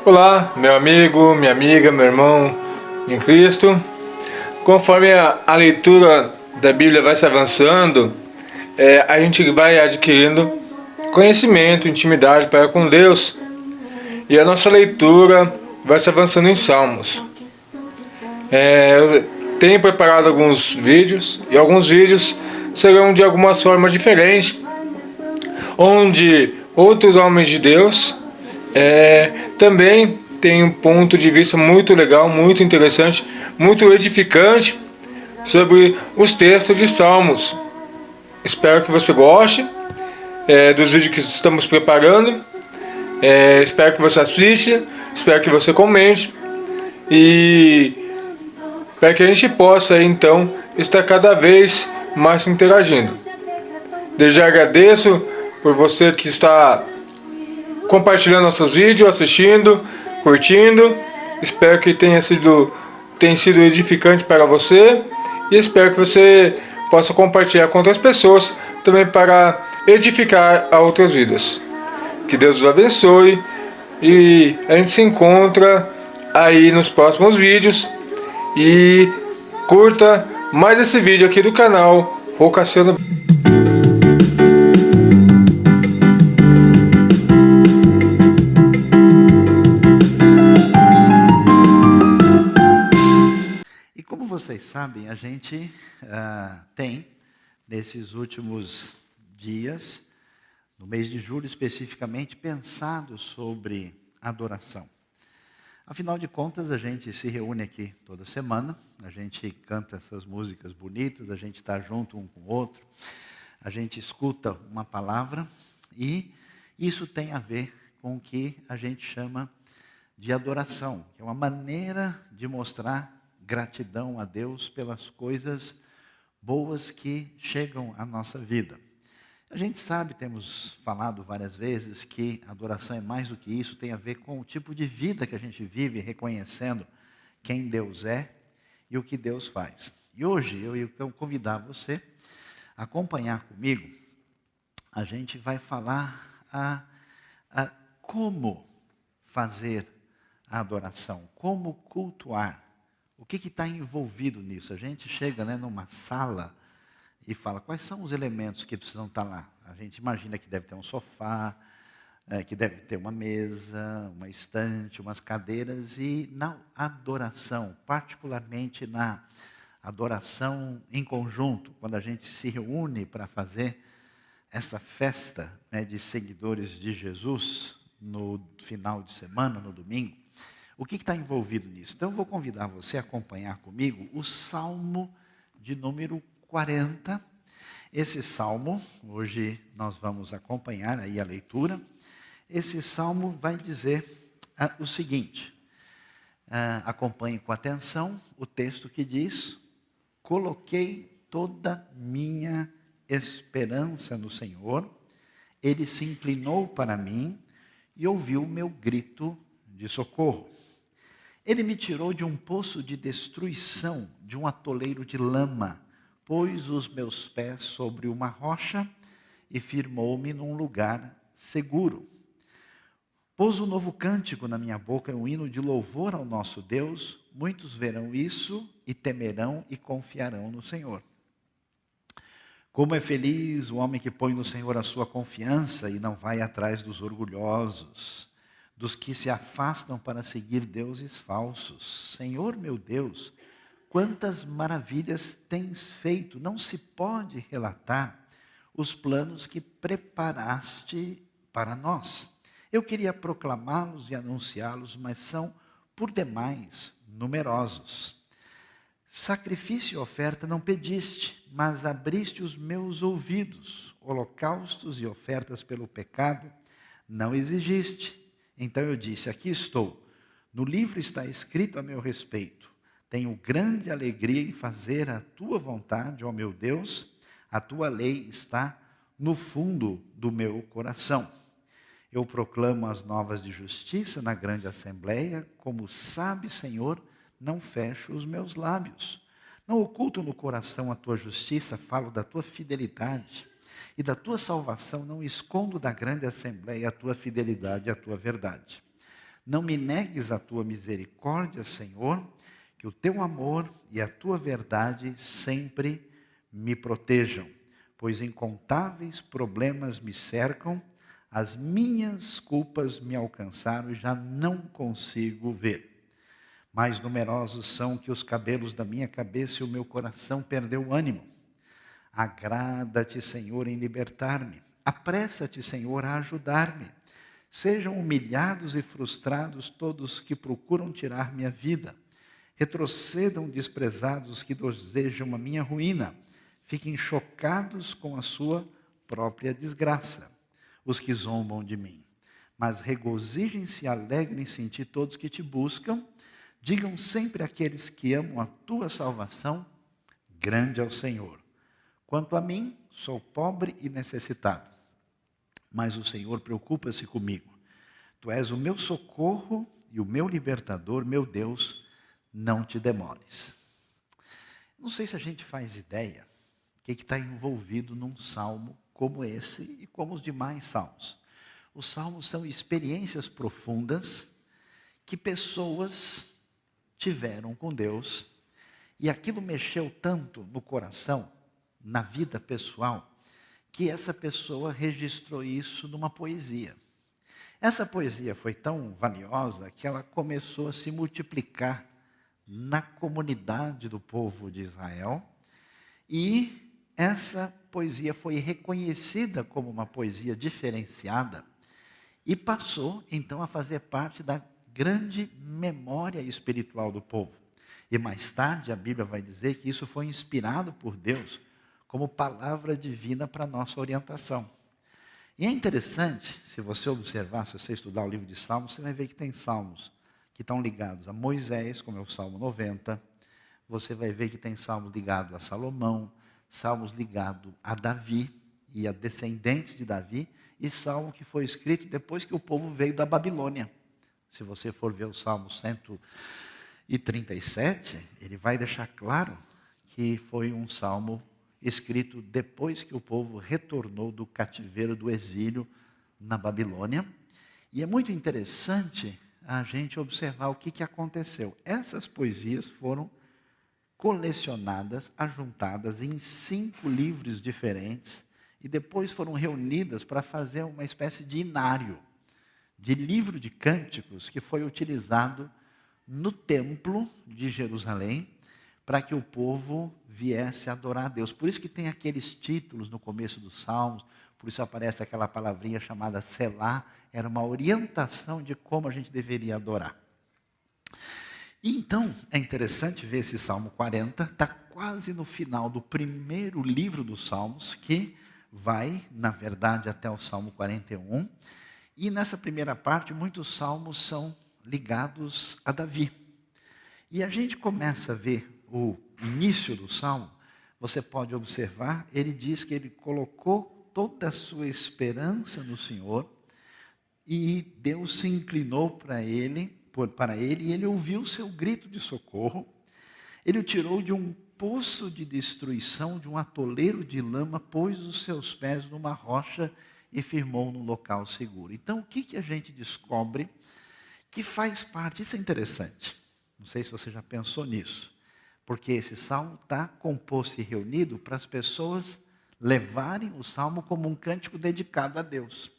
Olá, meu amigo, minha amiga, meu irmão em Cristo. Conforme a leitura da Bíblia vai se avançando, a gente vai adquirindo conhecimento, intimidade para com Deus. E a nossa leitura vai se avançando em Salmos. Eu tenho preparado alguns vídeos, e alguns vídeos serão de algumas formas diferentes, onde outros homens de Deus também tem um ponto de vista muito legal, muito interessante, muito edificante sobre os textos de Salmos. Espero que você goste dos vídeos que estamos preparando. Espero que você assista, espero que você comente e para que a gente possa então estar cada vez mais interagindo. Desde já agradeço por você que está compartilhando nossos vídeos, assistindo, curtindo. Espero que tenha sido edificante para você e espero que você possa compartilhar com outras pessoas também para edificar a outras vidas. Que Deus os abençoe e a gente se encontra aí nos próximos vídeos e curta mais esse vídeo aqui do canal Rocaciano. Vocês sabem, a gente tem, nesses últimos dias, no mês de julho especificamente, pensado sobre adoração. Afinal de contas, a gente se reúne aqui toda semana, a gente canta essas músicas bonitas, a gente está junto um com o outro, a gente escuta uma palavra e isso tem a ver com o que a gente chama de adoração, que é uma maneira de mostrar gratidão a Deus pelas coisas boas que chegam à nossa vida. A gente sabe, temos falado várias vezes, que adoração é mais do que isso, tem a ver com o tipo de vida que a gente vive, reconhecendo quem Deus é e o que Deus faz. E hoje eu quero convidar você a acompanhar comigo, a gente vai falar a como fazer a adoração, como cultuar. O que está envolvido nisso? A gente chega numa sala e fala, quais são os elementos que precisam estar lá? A gente imagina que deve ter um sofá, que deve ter uma mesa, uma estante, umas cadeiras. E na adoração, particularmente na adoração em conjunto, quando a gente se reúne para fazer essa festa de seguidores de Jesus, no final de semana, no domingo, o que está envolvido nisso? Então, eu vou convidar você a acompanhar comigo o Salmo de número 40. Esse Salmo, hoje nós vamos acompanhar aí a leitura. Esse Salmo vai dizer o seguinte, acompanhe com atenção o texto que diz, coloquei toda minha esperança no Senhor, Ele se inclinou para mim e ouviu o meu grito de socorro. Ele me tirou de um poço de destruição, de um atoleiro de lama, pôs os meus pés sobre uma rocha e firmou-me num lugar seguro. Pôs um novo cântico na minha boca, um hino de louvor ao nosso Deus. Muitos verão isso e temerão e confiarão no Senhor. Como é feliz o homem que põe no Senhor a sua confiança e não vai atrás dos orgulhosos, dos que se afastam para seguir deuses falsos. Senhor meu Deus, quantas maravilhas tens feito, não se pode relatar os planos que preparaste para nós. Eu queria proclamá-los e anunciá-los, mas são por demais numerosos. Sacrifício e oferta não pediste, mas abriste os meus ouvidos. Holocaustos e ofertas pelo pecado não exigiste. Então eu disse, aqui estou, no livro está escrito a meu respeito, tenho grande alegria em fazer a tua vontade, ó meu Deus, a tua lei está no fundo do meu coração. Eu proclamo as novas de justiça na grande assembleia, como sabe, Senhor, não fecho os meus lábios. Não oculto no coração a tua justiça, falo da tua fidelidade. E da tua salvação não escondo da grande assembleia a tua fidelidade e a tua verdade. Não me negues a tua misericórdia, Senhor, que o teu amor e a tua verdade sempre me protejam, pois incontáveis problemas me cercam, as minhas culpas me alcançaram e já não consigo ver. Mais numerosos são que os cabelos da minha cabeça e o meu coração perdeu o ânimo. Agrada-te, Senhor, em libertar-me. Apressa-te, Senhor, a ajudar-me. Sejam humilhados e frustrados todos que procuram tirar minha vida. Retrocedam desprezados os que desejam a minha ruína. Fiquem chocados com a sua própria desgraça, os que zombam de mim. Mas regozijem-se e alegrem-se em ti todos que te buscam. Digam sempre àqueles que amam a tua salvação, grande é o Senhor. Quanto a mim, sou pobre e necessitado, mas o Senhor preocupa-se comigo. Tu és o meu socorro e o meu libertador, meu Deus, não te demores. Não sei se a gente faz ideia o que está envolvido num salmo como esse e como os demais salmos. Os salmos são experiências profundas que pessoas tiveram com Deus, e aquilo mexeu tanto no coração, na vida pessoal, que essa pessoa registrou isso numa poesia. Essa poesia foi tão valiosa que ela começou a se multiplicar na comunidade do povo de Israel, e essa poesia foi reconhecida como uma poesia diferenciada e passou então a fazer parte da grande memória espiritual do povo. E mais tarde a Bíblia vai dizer que isso foi inspirado por Deus como palavra divina para a nossa orientação. E é interessante, se você observar, se você estudar o livro de Salmos, você vai ver que tem salmos que estão ligados a Moisés, como é o Salmo 90. Você vai ver que tem salmos ligados a Salomão, salmos ligados a Davi e a descendentes de Davi, e salmo que foi escrito depois que o povo veio da Babilônia. Se você for ver o Salmo 137, ele vai deixar claro que foi um salmo escrito depois que o povo retornou do cativeiro, do exílio na Babilônia. E é muito interessante a gente observar o que aconteceu. Essas poesias foram colecionadas, ajuntadas em 5 livros diferentes, e depois foram reunidas para fazer uma espécie de inário, de livro de cânticos que foi utilizado no templo de Jerusalém para que o povo viesse adorar a Deus. Por isso que tem aqueles títulos no começo dos salmos, por isso aparece aquela palavrinha chamada Selá, era uma orientação de como a gente deveria adorar. E então, é interessante ver esse Salmo 40, está quase no final do primeiro livro dos Salmos, que vai, na verdade, até o Salmo 41, e nessa primeira parte, muitos salmos são ligados a Davi. E a gente começa a ver o início do salmo, você pode observar, ele diz que ele colocou toda a sua esperança no Senhor, e Deus se inclinou para ele, e ele ouviu o seu grito de socorro. Ele o tirou de um poço de destruição, de um atoleiro de lama, pôs os seus pés numa rocha e firmou num local seguro. Então, o que a gente descobre que faz parte? Isso é interessante. Não sei se você já pensou nisso. Porque esse salmo está composto e reunido para as pessoas levarem o salmo como um cântico dedicado a Deus.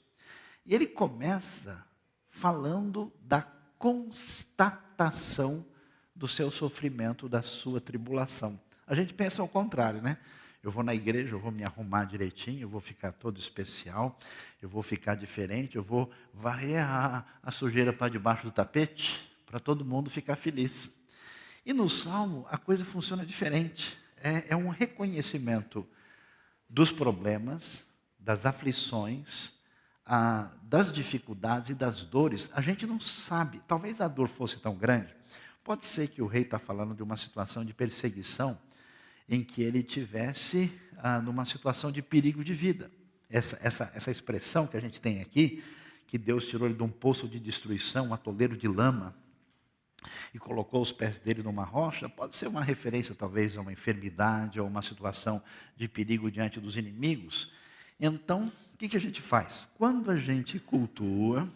E ele começa falando da constatação do seu sofrimento, da sua tribulação. A gente pensa ao contrário, né? Eu vou na igreja, eu vou me arrumar direitinho, eu vou ficar todo especial, eu vou ficar diferente, eu vou varrer a sujeira para debaixo do tapete, para todo mundo ficar feliz. E no Salmo, a coisa funciona diferente. É um reconhecimento dos problemas, das aflições, das dificuldades e das dores. A gente não sabe, talvez a dor fosse tão grande, pode ser que o rei está falando de uma situação de perseguição, em que ele tivesse numa situação de perigo de vida. Essa expressão que a gente tem aqui, que Deus tirou ele de um poço de destruição, um atoleiro de lama, e colocou os pés dele numa rocha, pode ser uma referência talvez a uma enfermidade, ou uma situação de perigo diante dos inimigos. Então, o que a gente faz? Quando a gente cultua,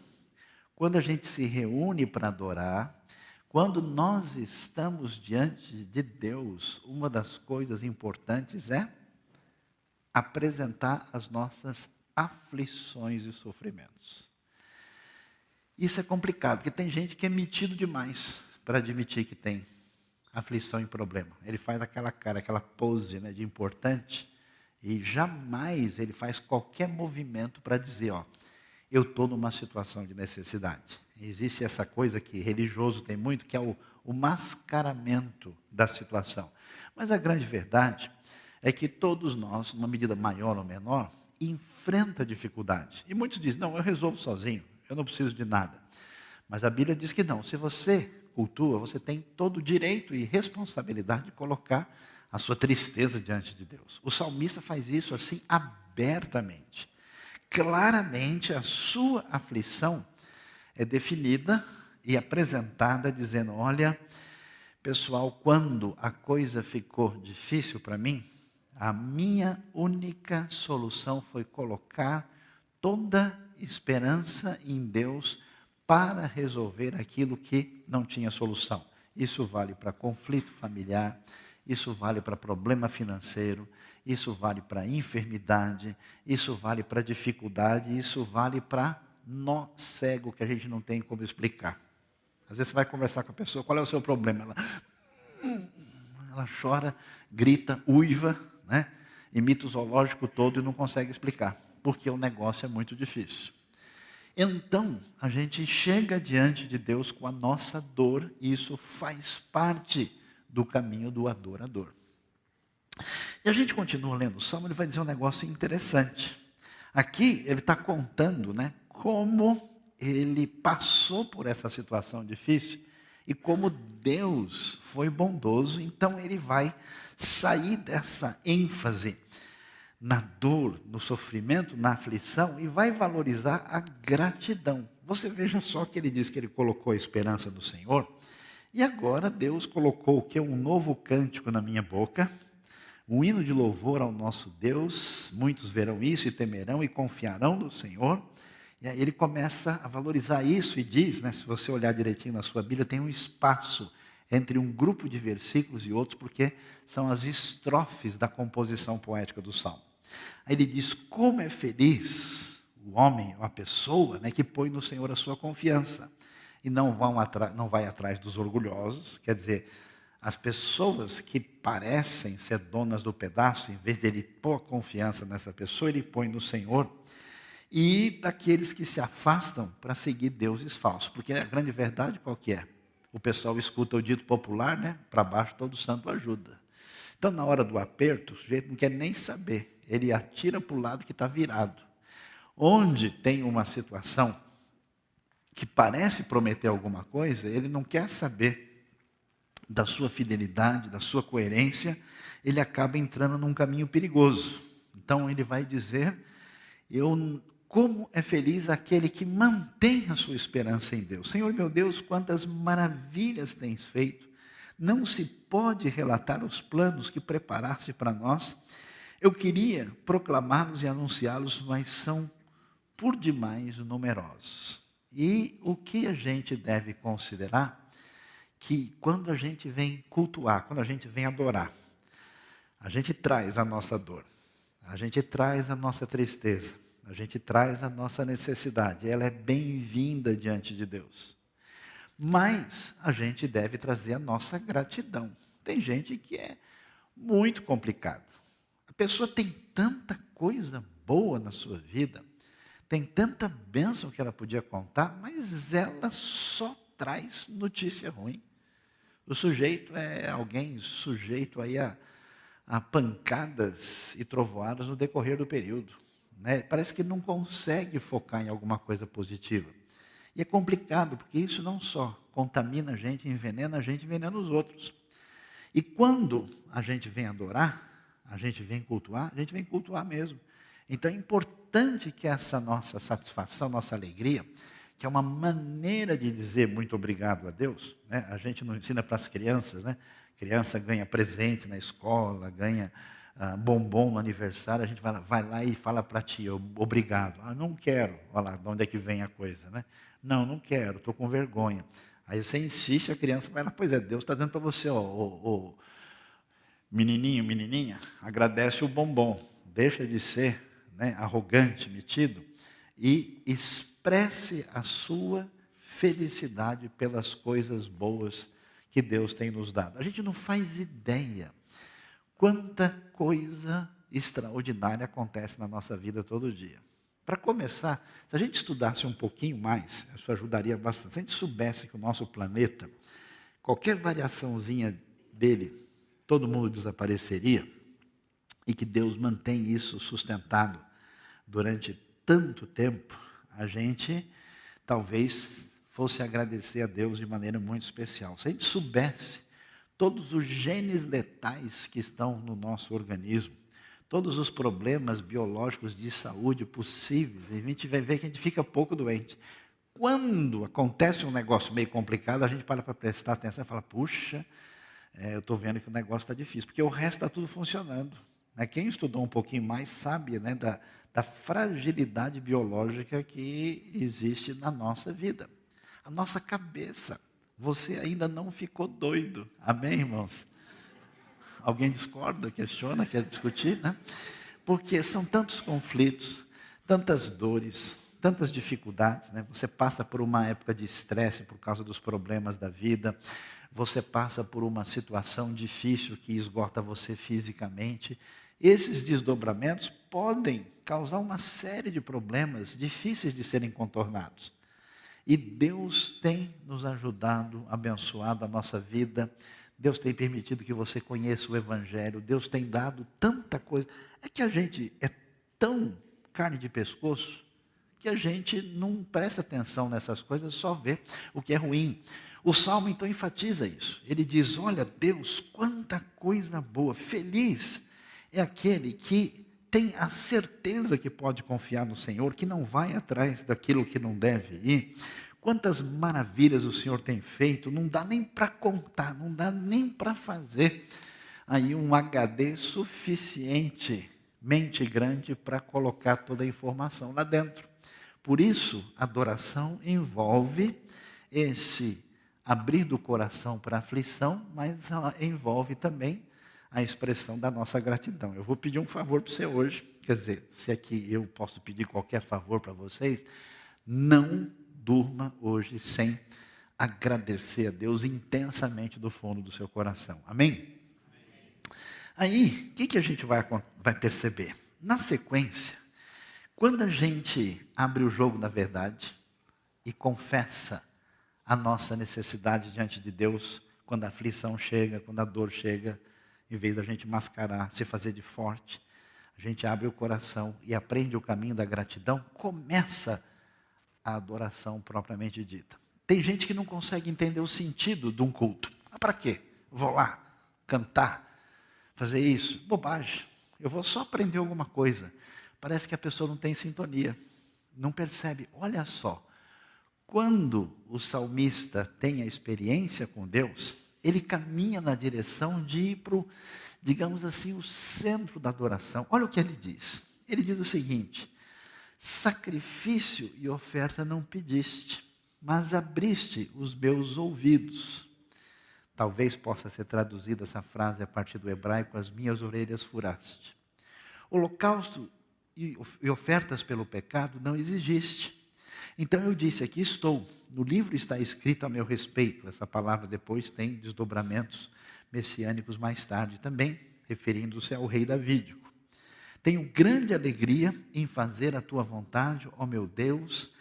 quando a gente se reúne para adorar, quando nós estamos diante de Deus, uma das coisas importantes é apresentar as nossas aflições e sofrimentos. Isso é complicado, porque tem gente que é metido demais para admitir que tem aflição e problema. Ele faz aquela cara, aquela pose, né, de importante, e jamais ele faz qualquer movimento para dizer, ó, eu estou numa situação de necessidade. Existe essa coisa que religioso tem muito, que é o mascaramento da situação. Mas a grande verdade é que todos nós, numa medida maior ou menor, enfrenta dificuldade. E muitos dizem, não, eu resolvo sozinho, eu não preciso de nada. Mas a Bíblia diz que não, se você cultua, você tem todo o direito e responsabilidade de colocar a sua tristeza diante de Deus. O salmista faz isso assim abertamente. Claramente a sua aflição é definida e apresentada dizendo, olha, pessoal, quando a coisa ficou difícil para mim, a minha única solução foi colocar toda esperança em Deus para resolver aquilo que não tinha solução. Isso vale para conflito familiar, isso vale para problema financeiro, isso vale para enfermidade, isso vale para dificuldade, isso vale para nó cego que a gente não tem como explicar. Às vezes você vai conversar com a pessoa, qual é o seu problema? Ela chora, grita, uiva, né? Imita o zoológico todo e não consegue explicar, porque o negócio é muito difícil. Então, a gente chega diante de Deus com a nossa dor, e isso faz parte do caminho do adorador. E a gente continua lendo o Salmo, ele vai dizer um negócio interessante. Aqui, ele está contando, né, como ele passou por essa situação difícil e como Deus foi bondoso. Então, ele vai sair dessa ênfase na dor, no sofrimento, na aflição, e vai valorizar a gratidão. Você veja só que ele diz que ele colocou a esperança no Senhor, e agora Deus colocou o que? Um novo cântico na minha boca, um hino de louvor ao nosso Deus. Muitos verão isso e temerão e confiarão no Senhor. E aí ele começa a valorizar isso e diz, né, se você olhar direitinho na sua Bíblia, tem um espaço entre um grupo de versículos e outros, porque são as estrofes da composição poética do Salmo. Aí ele diz, como é feliz o homem, a pessoa, né, que põe no Senhor a sua confiança e não vai atrás dos orgulhosos. Quer dizer, as pessoas que parecem ser donas do pedaço, em vez de ele pôr a confiança nessa pessoa, ele põe no Senhor. E daqueles que se afastam para seguir deuses falsos. Porque a grande verdade qual que é? O pessoal escuta o dito popular, né? Para baixo todo santo ajuda. Então, na hora do aperto, o sujeito não quer nem saber. Ele atira para o lado que está virado. Onde tem uma situação que parece prometer alguma coisa, ele não quer saber da sua fidelidade, da sua coerência, ele acaba entrando num caminho perigoso. Então, ele vai dizer, como é feliz aquele que mantém a sua esperança em Deus. Senhor meu Deus, quantas maravilhas tens feito. Não se pode relatar os planos que preparaste para nós. Eu queria proclamá-los e anunciá-los, mas são por demais numerosos. E o que a gente deve considerar? Que quando a gente vem cultuar, quando a gente vem adorar, a gente traz a nossa dor, a gente traz a nossa tristeza, a gente traz a nossa necessidade. Ela é bem-vinda diante de Deus. Mas a gente deve trazer a nossa gratidão. Tem gente que é muito complicado. A pessoa tem tanta coisa boa na sua vida, tem tanta bênção que ela podia contar, mas ela só traz notícia ruim. O sujeito é alguém sujeito aí a pancadas e trovoadas no decorrer do período. Né? Parece que não consegue focar em alguma coisa positiva. E é complicado, porque isso não só contamina a gente, envenena os outros. E quando a gente vem adorar, a gente vem cultuar mesmo. Então é importante que essa nossa satisfação, nossa alegria, que é uma maneira de dizer muito obrigado a Deus, né? A gente não ensina para as crianças, né? Criança ganha presente na escola, ganha bombom no aniversário, a gente vai lá e fala para a tia, obrigado. Ah, não quero, olha lá de onde é que vem a coisa, né? Não, não quero, estou com vergonha. Aí você insiste, a criança vai lá, pois é, Deus está dando para você, ó, menininho, menininha, agradece o bombom, deixa de ser, né, arrogante, metido, e expresse a sua felicidade pelas coisas boas que Deus tem nos dado. A gente não faz ideia quanta coisa extraordinária acontece na nossa vida todo dia. Para começar, se a gente estudasse um pouquinho mais, isso ajudaria bastante. Se a gente soubesse que o nosso planeta, qualquer variaçãozinha dele, todo mundo desapareceria, e que Deus mantém isso sustentado durante tanto tempo, a gente talvez fosse agradecer a Deus de maneira muito especial. Se a gente soubesse todos os genes letais que estão no nosso organismo, todos os problemas biológicos de saúde possíveis, a gente vai ver que a gente fica pouco doente. Quando acontece um negócio meio complicado, a gente para prestar atenção e fala, puxa, eu estou vendo que o negócio está difícil, porque o resto está tudo funcionando. Quem estudou um pouquinho mais sabe, né, da fragilidade biológica que existe na nossa vida. A nossa cabeça, você ainda não ficou doido. Amém, irmãos? Alguém discorda, questiona, quer discutir, né? Porque são tantos conflitos, tantas dores, tantas dificuldades, né? Você passa por uma época de estresse por causa dos problemas da vida, você passa por uma situação difícil que esgota você fisicamente. Esses desdobramentos podem causar uma série de problemas difíceis de serem contornados. E Deus tem nos ajudado, abençoado a nossa vida. Deus tem permitido que você conheça o Evangelho. Deus tem dado tanta coisa. É que a gente é tão carne de pescoço que a gente não presta atenção nessas coisas, só vê o que é ruim. O Salmo então enfatiza isso. Ele diz, olha Deus, quanta coisa boa. Feliz é aquele que tem a certeza que pode confiar no Senhor, que não vai atrás daquilo que não deve ir. Quantas maravilhas o Senhor tem feito, não dá nem para contar, não dá nem para fazer aí um HD suficientemente grande para colocar toda a informação lá dentro. Por isso, adoração envolve esse abrir do coração para a aflição, mas envolve também a expressão da nossa gratidão. Eu vou pedir um favor para você hoje, quer dizer, se aqui eu posso pedir qualquer favor para vocês, não durma hoje sem agradecer a Deus intensamente do fundo do seu coração. Amém? Aí, o que a gente vai perceber? Na sequência, quando a gente abre o jogo da verdade e confessa a nossa necessidade diante de Deus, quando a aflição chega, quando a dor chega, em vez da gente mascarar, se fazer de forte, a gente abre o coração e aprende o caminho da gratidão, começa a adoração propriamente dita. Tem gente que não consegue entender o sentido de um culto. Para quê? Vou lá cantar, fazer isso. Bobagem. Eu vou só aprender alguma coisa. Parece que a pessoa não tem sintonia, não percebe. Olha só, quando o salmista tem a experiência com Deus, ele caminha na direção de ir para, digamos assim, o centro da adoração. Olha o que ele diz. Ele diz o seguinte, sacrifício e oferta não pediste, mas abriste os meus ouvidos. Talvez possa ser traduzida essa frase a partir do hebraico, as minhas orelhas furaste. Holocausto e ofertas pelo pecado não exigiste. Então eu disse, aqui estou, no livro está escrito a meu respeito. Essa palavra depois tem desdobramentos messiânicos mais tarde também, referindo-se ao rei davídico. Tenho grande alegria em fazer a tua vontade, ó meu Deus,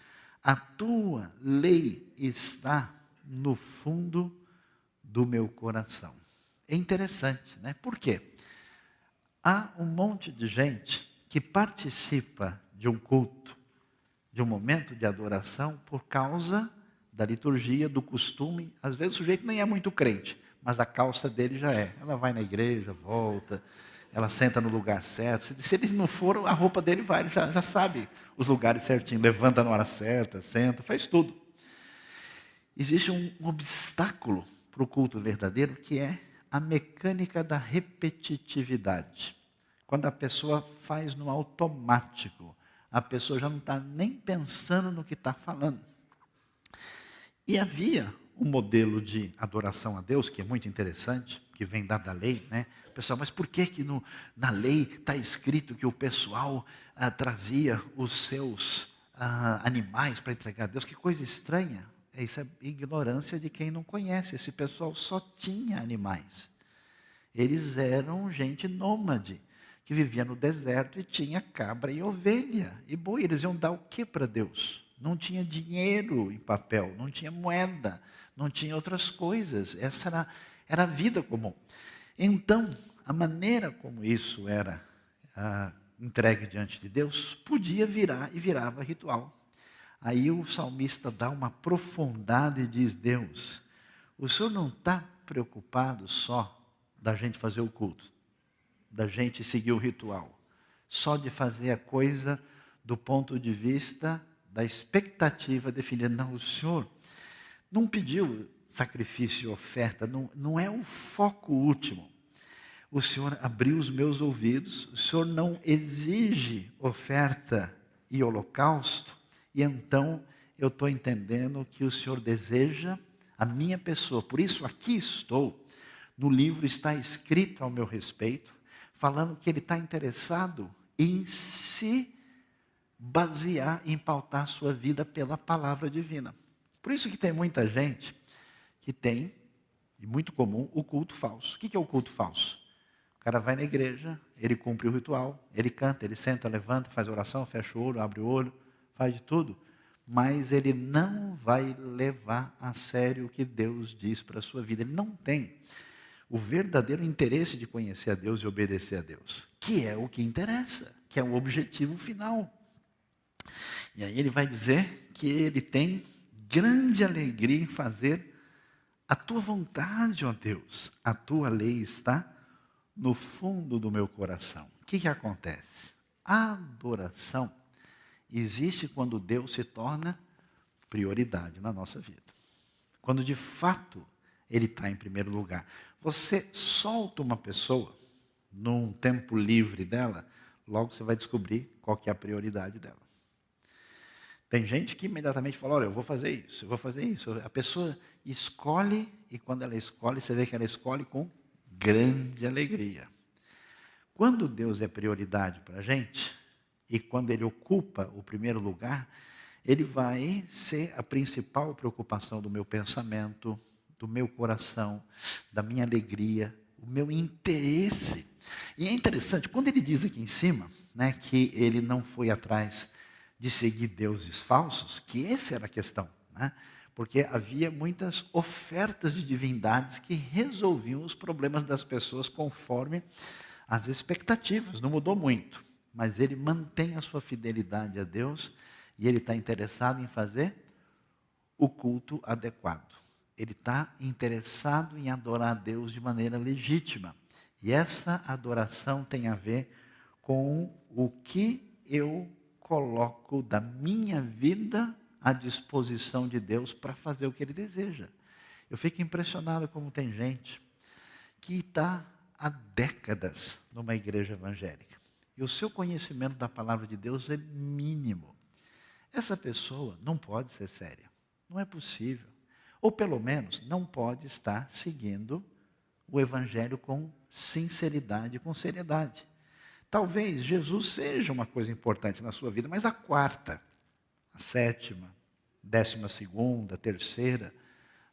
a tua lei está no fundo do meu coração. É interessante, né? Por quê? Há um monte de gente que participa de um culto, de um momento de adoração, por causa da liturgia, do costume. Às vezes o sujeito nem é muito crente, mas a calça dele já é. Ela vai na igreja, volta, ela senta no lugar certo. Se ele não for, a roupa dele vai, ele já sabe os lugares certinho. Levanta na hora certa, senta, faz tudo. Existe um obstáculo para o culto verdadeiro, que é a mecânica da repetitividade. Quando a pessoa faz no automático, a pessoa já não está nem pensando no que está falando. E havia um modelo de adoração a Deus, que é muito interessante, que vem da lei, né? Pessoal, mas por que na lei está escrito que o pessoal trazia os seus animais para entregar a Deus? Que coisa estranha. Isso é ignorância de quem não conhece. Esse pessoal só tinha animais. Eles eram gente nômade, que vivia no deserto e tinha cabra e ovelha e boi. Eles iam dar o que para Deus? Não tinha dinheiro em papel, não tinha moeda, não tinha outras coisas. Essa era a vida comum. Então, a maneira como isso era entregue diante de Deus, podia virar e virava ritual. Aí o salmista dá uma profundidade e diz: Deus, o Senhor não está preocupado só da gente fazer o culto, da gente seguir o ritual, só de fazer a coisa do ponto de vista da expectativa definida. Não, o Senhor não pediu sacrifício e oferta, não é o foco último. O Senhor abriu os meus ouvidos, o Senhor não exige oferta e holocausto, e então eu estou entendendo que o Senhor deseja a minha pessoa. Por isso aqui estou, no livro está escrito ao meu respeito, falando que Ele está interessado em se basear, em pautar a sua vida pela palavra divina. Por isso que tem muita gente que tem, e muito comum, o culto falso. O que é o culto falso? O cara vai na igreja, ele cumpre o ritual, ele canta, ele senta, levanta, faz oração, fecha o olho, abre o olho, faz de tudo, mas ele não vai levar a sério o que Deus diz para a sua vida. Ele não tem o verdadeiro interesse de conhecer a Deus e obedecer a Deus, que é o que interessa, que é o objetivo final. E aí ele vai dizer que ele tem grande alegria em fazer a tua vontade, ó Deus. A tua lei está no fundo do meu coração. O que acontece? A adoração existe quando Deus se torna prioridade na nossa vida. Quando de fato Ele está em primeiro lugar. Você solta uma pessoa num tempo livre dela, logo você vai descobrir qual que é a prioridade dela. Tem gente que imediatamente fala: olha, eu vou fazer isso, eu vou fazer isso. A pessoa escolhe, e quando ela escolhe, você vê que ela escolhe com grande alegria. Quando Deus é prioridade para a gente, e quando Ele ocupa o primeiro lugar, Ele vai ser a principal preocupação do meu pensamento, do meu coração, da minha alegria, o meu interesse. E é interessante, quando Ele diz aqui em cima, né, que Ele não foi atrás de seguir deuses falsos, que essa era a questão, né? Porque havia muitas ofertas de divindades que resolviam os problemas das pessoas conforme as expectativas. Não mudou muito, mas ele mantém a sua fidelidade a Deus e ele está interessado em fazer o culto adequado. Ele está interessado em adorar a Deus de maneira legítima. E essa adoração tem a ver com o que eu coloco da minha vida à disposição de Deus para fazer o que Ele deseja. Eu fico impressionado como tem gente que está há décadas numa igreja evangélica e o seu conhecimento da palavra de Deus é mínimo. Essa pessoa não pode ser séria, não é possível. Ou pelo menos não pode estar seguindo o evangelho com sinceridade, com seriedade. Talvez Jesus seja uma coisa importante na sua vida, mas a quarta, a sétima, 12ª, terceira,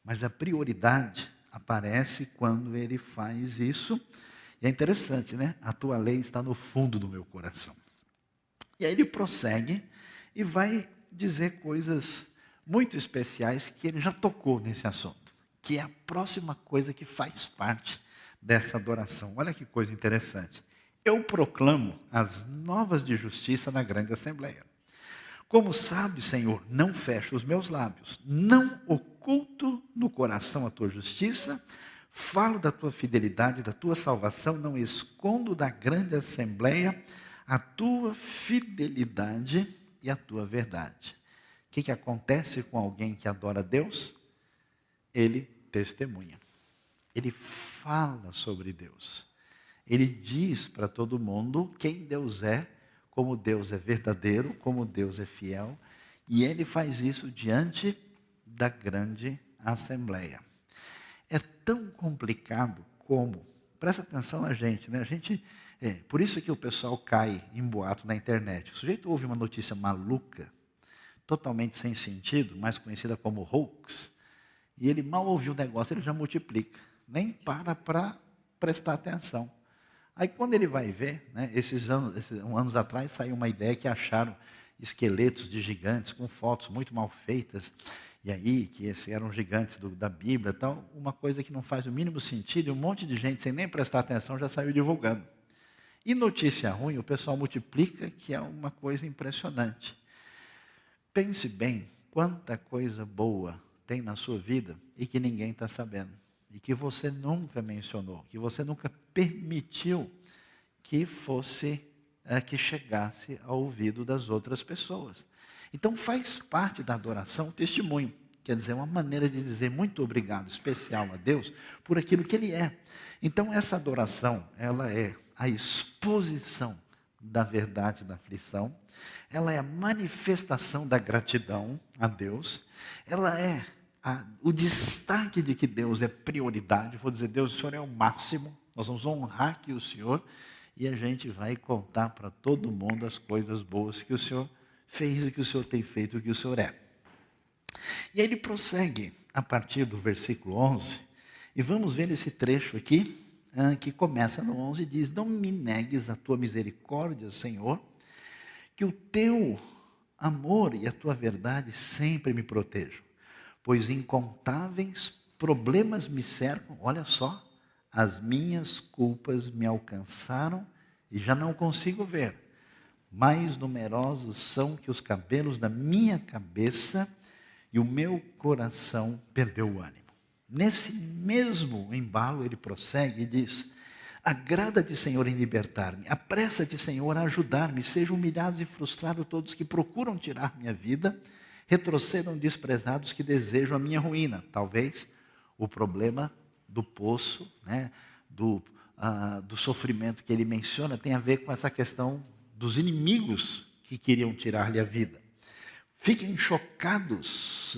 mas a prioridade aparece quando ele faz isso. E é interessante, né? A tua lei está no fundo do meu coração. E aí ele prossegue e vai dizer coisas muito especiais que ele já tocou nesse assunto, que é a próxima coisa que faz parte dessa adoração. Olha que coisa interessante. Eu proclamo as novas de justiça na grande assembleia. Como sabe, Senhor, não fecho os meus lábios, não oculto no coração a tua justiça, falo da tua fidelidade, da tua salvação, não escondo da grande assembleia a tua fidelidade e a tua verdade. O que acontece com alguém que adora a Deus? Ele testemunha, ele fala sobre Deus. Ele diz para todo mundo quem Deus é, como Deus é verdadeiro, como Deus é fiel. E ele faz isso diante da grande assembleia. É tão complicado como, presta atenção na gente, né? Por isso que o pessoal cai em boato na internet. O sujeito ouve uma notícia maluca, totalmente sem sentido, mais conhecida como hoax, e ele mal ouviu o negócio, ele já multiplica, nem para prestar atenção. Aí quando ele vai ver, né, anos atrás saiu uma ideia que acharam esqueletos de gigantes com fotos muito mal feitas, e aí que esses eram gigantes da Bíblia, tal, uma coisa que não faz o mínimo sentido, e um monte de gente sem nem prestar atenção já saiu divulgando. E notícia ruim, o pessoal multiplica, que é uma coisa impressionante. Pense bem quanta coisa boa tem na sua vida e que ninguém está sabendo. E que você nunca mencionou, que você nunca permitiu que que chegasse ao ouvido das outras pessoas. Então faz parte da adoração o testemunho. Quer dizer, uma maneira de dizer muito obrigado especial a Deus por aquilo que Ele é. Então essa adoração, ela é a exposição da verdade da aflição, ela é a manifestação da gratidão a Deus, ela é o destaque de que Deus é prioridade. Vou dizer, Deus, o Senhor é o máximo, nós vamos honrar aqui o Senhor, e a gente vai contar para todo mundo as coisas boas que o Senhor fez, o que o Senhor tem feito, o que o Senhor é. E aí ele prossegue a partir do versículo 11, e vamos ver esse trecho aqui, que começa no 11 e diz: não me negues a tua misericórdia, Senhor, que o teu amor e a tua verdade sempre me protejam, pois incontáveis problemas me cercam. Olha só, as minhas culpas me alcançaram e já não consigo ver. Mais numerosos são que os cabelos da minha cabeça, e o meu coração perdeu o ânimo. Nesse mesmo embalo ele prossegue e diz: agrada-te, Senhor, em libertar-me, apressa-te, Senhor, a ajudar-me, sejam humilhados e frustrados todos que procuram tirar minha vida, retrocedam desprezados que desejam a minha ruína. Talvez o problema do poço, né, do sofrimento que ele menciona tem a ver com essa questão dos inimigos que queriam tirar-lhe a vida. Fiquem chocados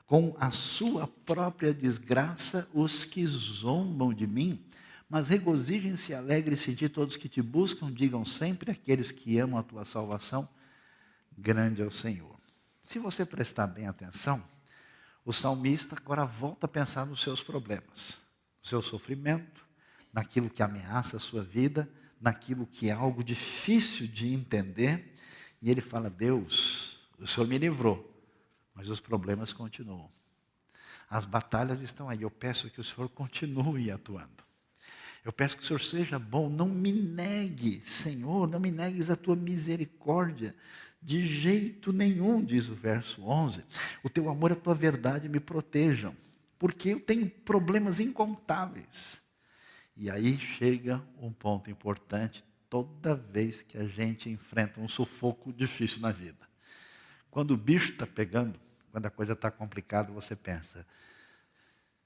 com a sua própria desgraça os que zombam de mim, mas regozijem-se e alegrem-se de todos que te buscam, digam sempre aqueles que amam a tua salvação, grande é o Senhor. Se você prestar bem atenção, o salmista agora volta a pensar nos seus problemas, no seu sofrimento, naquilo que ameaça a sua vida, naquilo que é algo difícil de entender, e ele fala: Deus, o Senhor me livrou, mas os problemas continuam. As batalhas estão aí, eu peço que o Senhor continue atuando. Eu peço que o Senhor seja bom, não me negue, Senhor, não me negues a tua misericórdia, de jeito nenhum, diz o verso 11. O teu amor e a tua verdade me protejam, porque eu tenho problemas incontáveis. E aí chega um ponto importante, toda vez que a gente enfrenta um sufoco difícil na vida. Quando o bicho está pegando, quando a coisa está complicada, você pensa: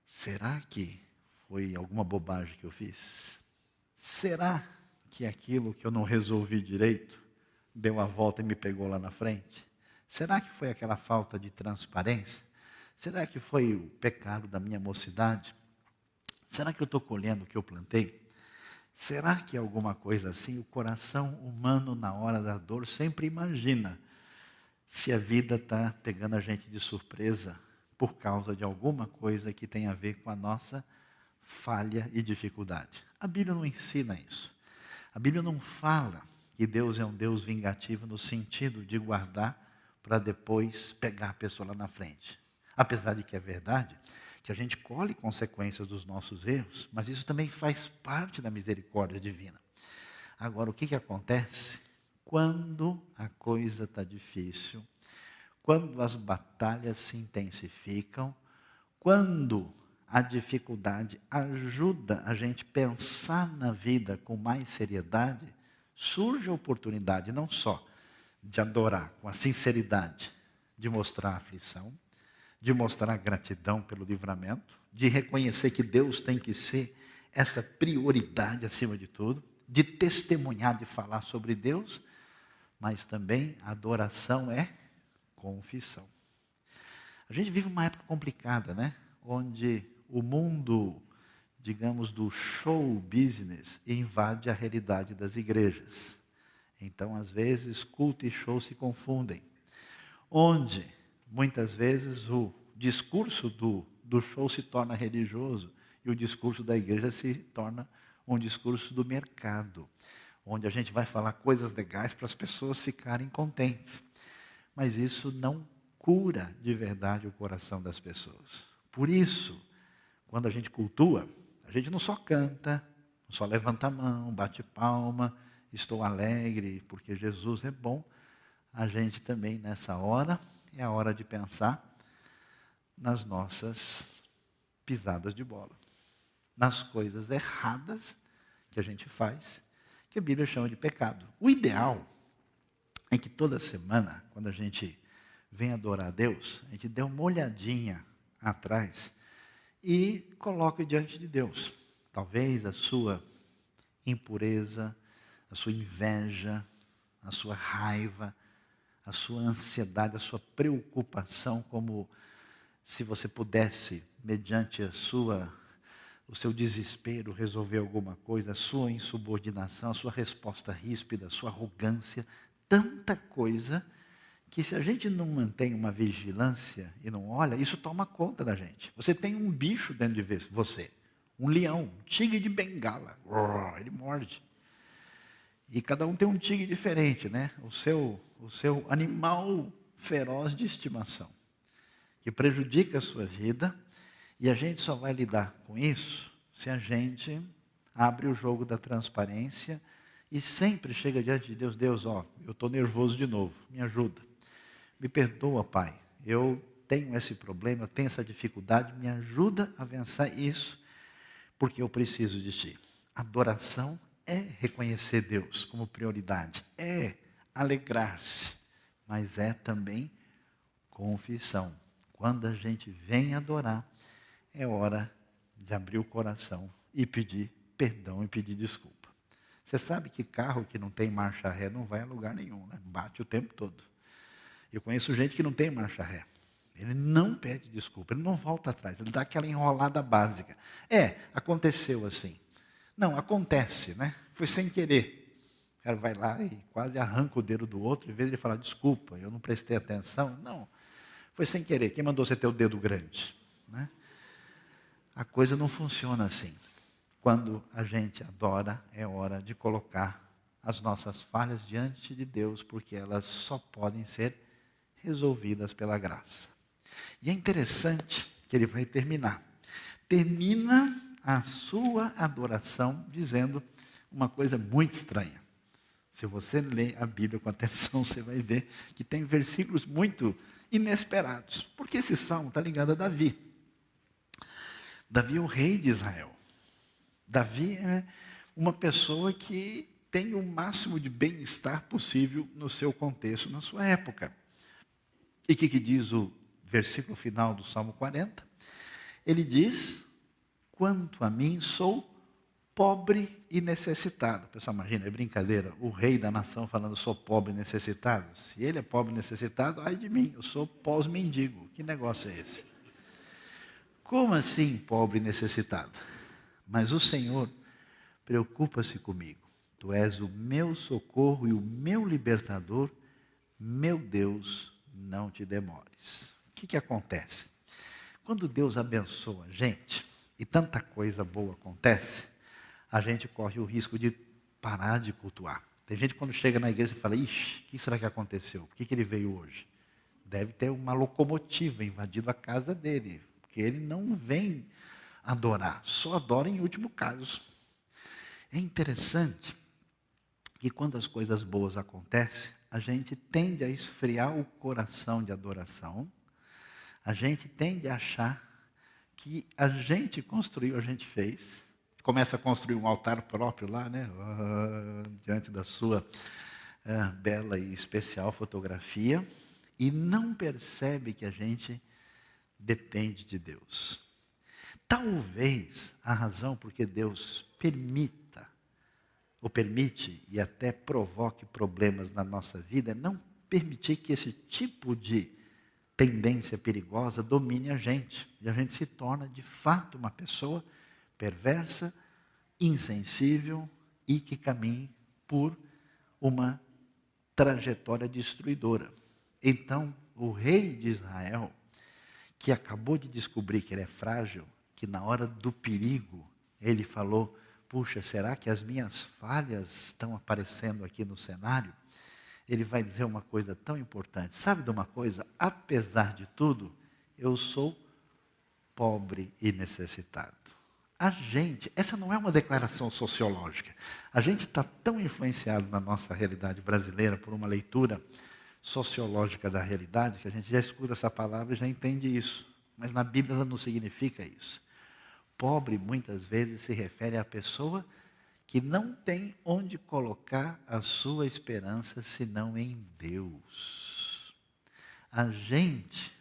será que foi alguma bobagem que eu fiz? Será que aquilo que eu não resolvi direito deu a volta e me pegou lá na frente? Será que foi aquela falta de transparência? Será que foi o pecado da minha mocidade? Será que eu estou colhendo o que eu plantei? Será que é alguma coisa assim? O coração humano, na hora da dor, sempre imagina se a vida está pegando a gente de surpresa por causa de alguma coisa que tem a ver com a nossa falha e dificuldade. A Bíblia não ensina isso. A Bíblia não fala que Deus é um Deus vingativo no sentido de guardar para depois pegar a pessoa lá na frente. Apesar de que é verdade que a gente colhe consequências dos nossos erros, mas isso também faz parte da misericórdia divina. Agora, o que acontece quando a coisa está difícil, quando as batalhas se intensificam, quando a dificuldade ajuda a gente pensar na vida com mais seriedade, surge a oportunidade não só de adorar com a sinceridade, de mostrar a aflição, de mostrar a gratidão pelo livramento, de reconhecer que Deus tem que ser essa prioridade acima de tudo, de testemunhar, de falar sobre Deus, mas também a adoração é confissão. A gente vive uma época complicada, né? Onde o mundo, digamos, do show business invade a realidade das igrejas. Então, às vezes, culto e show se confundem. Onde, muitas vezes, o discurso do show se torna religioso e o discurso da igreja se torna um discurso do mercado, onde a gente vai falar coisas legais para as pessoas ficarem contentes. Mas isso não cura de verdade o coração das pessoas. Por isso, quando a gente cultua, a gente não só canta, não só levanta a mão, bate palma, estou alegre porque Jesus é bom. A gente também nessa hora, é a hora de pensar nas nossas pisadas de bola, nas coisas erradas que a gente faz, que a Bíblia chama de pecado. O ideal é que toda semana, quando a gente vem adorar a Deus, a gente dê uma olhadinha atrás e coloque diante de Deus. Talvez a sua impureza, a sua inveja, a sua raiva, a sua ansiedade, a sua preocupação, como se você pudesse, mediante o seu desespero, resolver alguma coisa, a sua insubordinação, a sua resposta ríspida, a sua arrogância, tanta coisa que se a gente não mantém uma vigilância e não olha, isso toma conta da gente. Você tem um bicho dentro de você, um leão, um tigre de bengala, ele morde. E cada um tem um tigre diferente, né? O seu animal feroz de estimação, que prejudica a sua vida, e a gente só vai lidar com isso se a gente abre o jogo da transparência e sempre chega diante de Deus, Deus, eu estou nervoso de novo, me ajuda. Me perdoa, Pai, eu tenho esse problema, eu tenho essa dificuldade, me ajuda a vencer isso, porque eu preciso de Ti. Adoração é reconhecer Deus como prioridade, é alegrar-se, mas é também confissão. Quando a gente vem adorar, é hora de abrir o coração e pedir perdão e pedir desculpa. Você sabe que carro que não tem marcha ré não vai a lugar nenhum, né? Bate o tempo todo. Eu conheço gente que não tem marcha ré. Ele não pede desculpa, ele não volta atrás, ele dá aquela enrolada básica. Aconteceu assim. Não, acontece, né? Foi sem querer. O cara vai lá e quase arranca o dedo do outro, em vez de ele falar, desculpa, eu não prestei atenção. Não, foi sem querer. Quem mandou você ter o dedo grande? Né? A coisa não funciona assim. Quando a gente adora, é hora de colocar as nossas falhas diante de Deus, porque elas só podem ser resolvidas pela graça. E é interessante que ele vai terminar. Termina a sua adoração dizendo uma coisa muito estranha. Se você ler a Bíblia com atenção, você vai ver que tem versículos muito inesperados. Porque esse salmo está ligado a Davi. Davi é o rei de Israel. Davi é uma pessoa que tem o máximo de bem-estar possível no seu contexto, na sua época. E o que diz o versículo final do Salmo 40? Ele diz, quanto a mim, sou pobre e necessitado. O pessoal imagina, é brincadeira, o rei da nação falando, sou pobre e necessitado. Se ele é pobre e necessitado, ai de mim, eu sou pós-mendigo. Que negócio é esse? Como assim pobre e necessitado? Mas o Senhor preocupa-se comigo. Tu és o meu socorro e o meu libertador, meu Deus, não te demores. O que acontece? Quando Deus abençoa a gente, e tanta coisa boa acontece, a gente corre o risco de parar de cultuar. Tem gente que quando chega na igreja e fala, ixi, o que será que aconteceu? Por que ele veio hoje? Deve ter uma locomotiva invadindo a casa dele, porque ele não vem adorar, só adora em último caso. É interessante que quando as coisas boas acontecem, a gente tende a esfriar o coração de adoração, a gente tende a achar que a gente construiu, a gente fez, começa a construir um altar próprio lá, né? Diante da sua bela e especial fotografia, e não percebe que a gente depende de Deus. Talvez a razão porque Deus permite e até provoque problemas na nossa vida é não permitir que esse tipo de tendência perigosa domine a gente. E a gente se torna, de fato, uma pessoa perversa, insensível e que caminhe por uma trajetória destruidora. Então, o rei de Israel, que acabou de descobrir que ele é frágil, que na hora do perigo ele falou: puxa, será que as minhas falhas estão aparecendo aqui no cenário? Ele vai dizer uma coisa tão importante. Sabe de uma coisa? Apesar de tudo, eu sou pobre e necessitado. A gente, essa não é uma declaração sociológica. A gente está tão influenciado na nossa realidade brasileira por uma leitura sociológica da realidade que a gente já escuta essa palavra e já entende isso. Mas na Bíblia ela não significa isso. Pobre muitas vezes se refere à pessoa que não tem onde colocar a sua esperança senão em Deus. A gente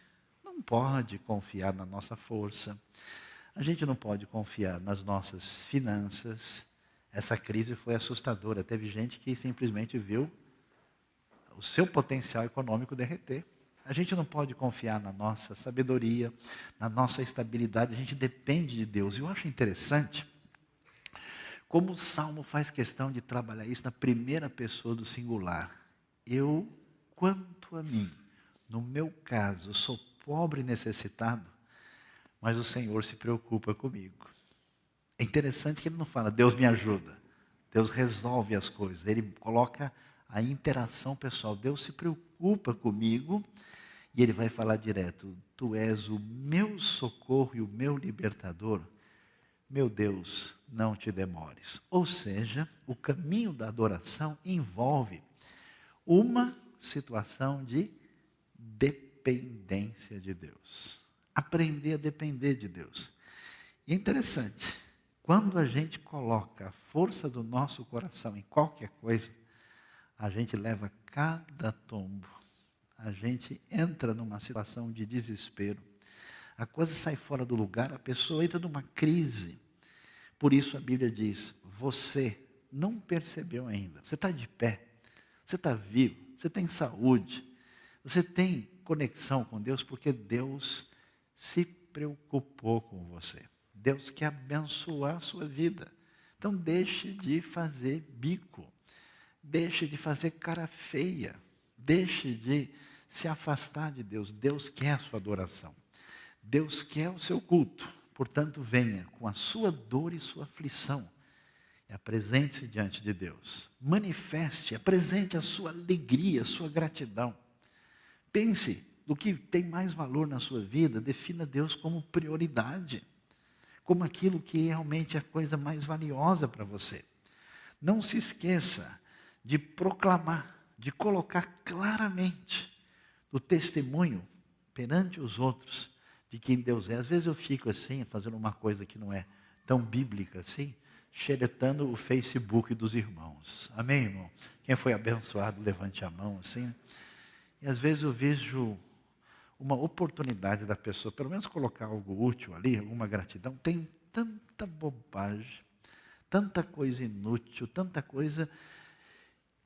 não pode confiar na nossa força. A gente não pode confiar nas nossas finanças. Essa crise foi assustadora. Teve gente que simplesmente viu o seu potencial econômico derreter. A gente não pode confiar na nossa sabedoria, na nossa estabilidade. A gente depende de Deus. E eu acho interessante como o Salmo faz questão de trabalhar isso na primeira pessoa do singular. Eu, quanto a mim, no meu caso, sou pobre e necessitado, mas o Senhor se preocupa comigo. É interessante que ele não fala, Deus me ajuda. Deus resolve as coisas. Ele coloca a interação pessoal. Deus se preocupa comigo e ele vai falar direto, tu és o meu socorro e o meu libertador. Meu Deus, não te demores. Ou seja, o caminho da adoração envolve uma situação de dependência de Deus. Aprender a depender de Deus. E é interessante, quando a gente coloca a força do nosso coração em qualquer coisa, a gente leva cada tombo. A gente entra numa situação de desespero. A coisa sai fora do lugar, a pessoa entra numa crise. Por isso a Bíblia diz, você não percebeu ainda. Você está de pé, você está vivo, você tem saúde, você tem conexão com Deus, porque Deus se preocupou com você. Deus quer abençoar a sua vida. Então deixe de fazer bico, deixe de fazer cara feia, deixe de se afastar de Deus. Deus quer a sua adoração. Deus quer o seu culto. Portanto, venha com a sua dor e sua aflição e apresente-se diante de Deus. Manifeste, apresente a sua alegria, a sua gratidão. Pense no que tem mais valor na sua vida, defina Deus como prioridade, como aquilo que realmente é a coisa mais valiosa para você. Não se esqueça de proclamar, de colocar claramente o testemunho perante os outros de quem Deus é. Às vezes eu fico assim, fazendo uma coisa que não é tão bíblica assim, xeretando o Facebook dos irmãos. Amém, irmão? Quem foi abençoado, levante a mão assim. E às vezes eu vejo uma oportunidade da pessoa, pelo menos colocar algo útil ali, alguma gratidão. Tem tanta bobagem, tanta coisa inútil, tanta coisa.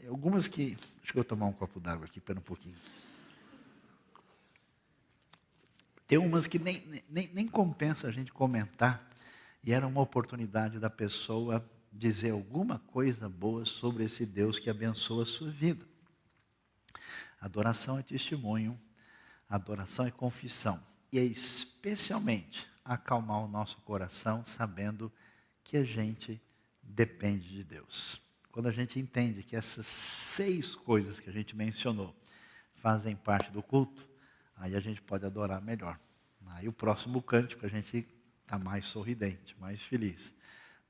Algumas que... Acho que eu vou tomar um copo d'água aqui, espera um pouquinho. Tem umas que nem compensa a gente comentar. E era uma oportunidade da pessoa dizer alguma coisa boa sobre esse Deus que abençoa a sua vida. Adoração é testemunho, adoração é confissão. E é especialmente acalmar o nosso coração sabendo que a gente depende de Deus. Quando a gente entende que essas 6 coisas que a gente mencionou fazem parte do culto, aí a gente pode adorar melhor. Aí o próximo cântico a gente está mais sorridente, mais feliz.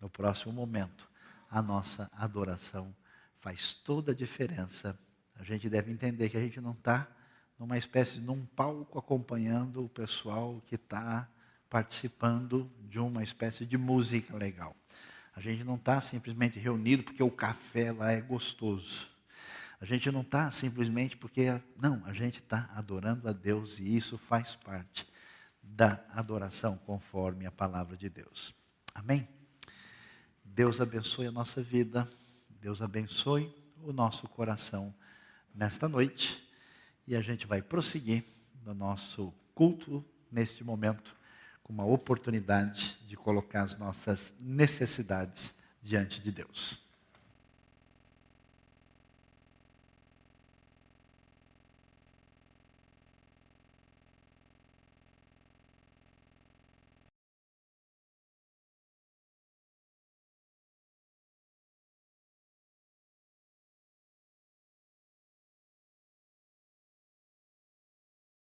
No próximo momento, a nossa adoração faz toda a diferença. A gente deve entender que a gente não está numa espécie de um palco acompanhando o pessoal que está participando de uma espécie de música legal. A gente não está simplesmente reunido porque o café lá é gostoso. A gente não está simplesmente porque... Não, a gente está adorando a Deus e isso faz parte da adoração conforme a palavra de Deus. Amém? Deus abençoe a nossa vida. Deus abençoe o nosso coração nesta noite. E a gente vai prosseguir no nosso culto, neste momento, com uma oportunidade de colocar as nossas necessidades diante de Deus.